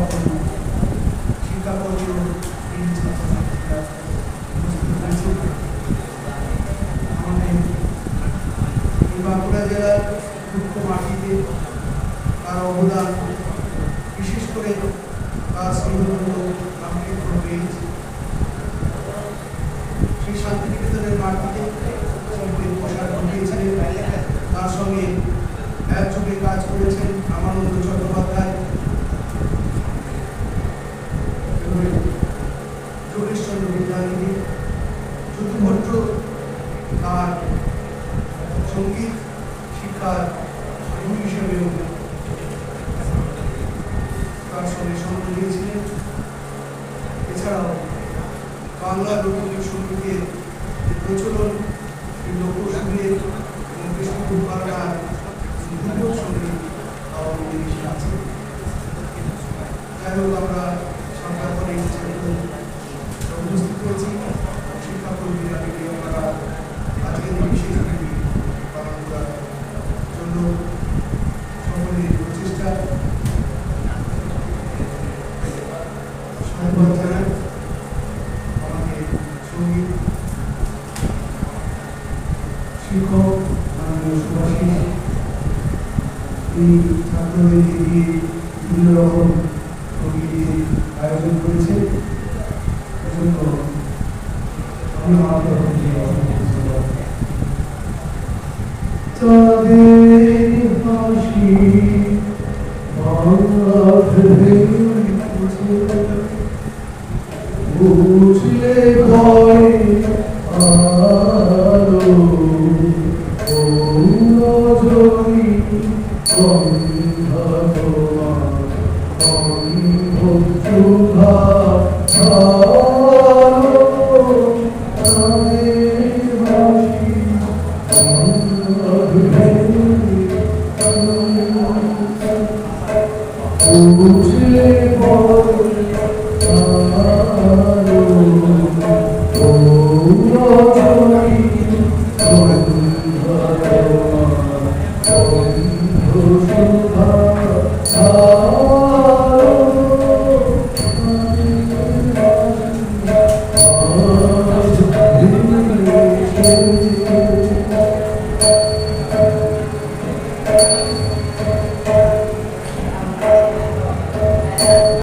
সকল শিক্ষাকর্মী ও এই ছাত্রছাত্রীরা উপস্থিত হয়েছে। আমাদের এই বাঁকুড়া জেলার দুঃখ মাটিতে তার অবদান, বিশেষ করে তার স্নেহধন্য রামকৃষ্ণ বেঞ্চ, সেই শান্তিনিকেতনের মাটিতে শিল্পের প্রসার ঘটিয়েছিলেন। তার সঙ্গে একযোগে কাজ করেছেন আমানন্দ চট্টোপাধ্যায়, যোগেশচন্দ্র বিদ্যানিধি, যদুভট্ট তার সঙ্গীত শিক্ষার গুরু হিসেবেও তার সঙ্গে সঙ্গ দিয়েছিলেন। এছাড়াও বাংলা লোকগীত সঙ্গীতের প্রচলন, লোকসঙ্গীত এবং কৃষ্ণপুর বাংলার দুর্গ সঙ্গীত আমাদের বেশি আছে। যাই হোক, আমরা সরকার করে উপস্থিত হয়েছি শিক্ষাকর্মীরা মিলে আমরা আজকের এই বিশেষ দিনটি পালন করার জন্য সকলের প্রচেষ্টা সাধুবাদ জানাই। আমাদের সঙ্গীত শিক্ষক মাননীয় সুভাষিস এই ছাত্রদেরকে দিয়ে বিভিন্ন রকম সঙ্গীতের আয়োজন করেছে। এজন্য আমি আমার তরফ থেকে চাঁদের হাসি বুঝলে ভয় আলো জরি গন্ধা তোমার অন্ধা বুঝলে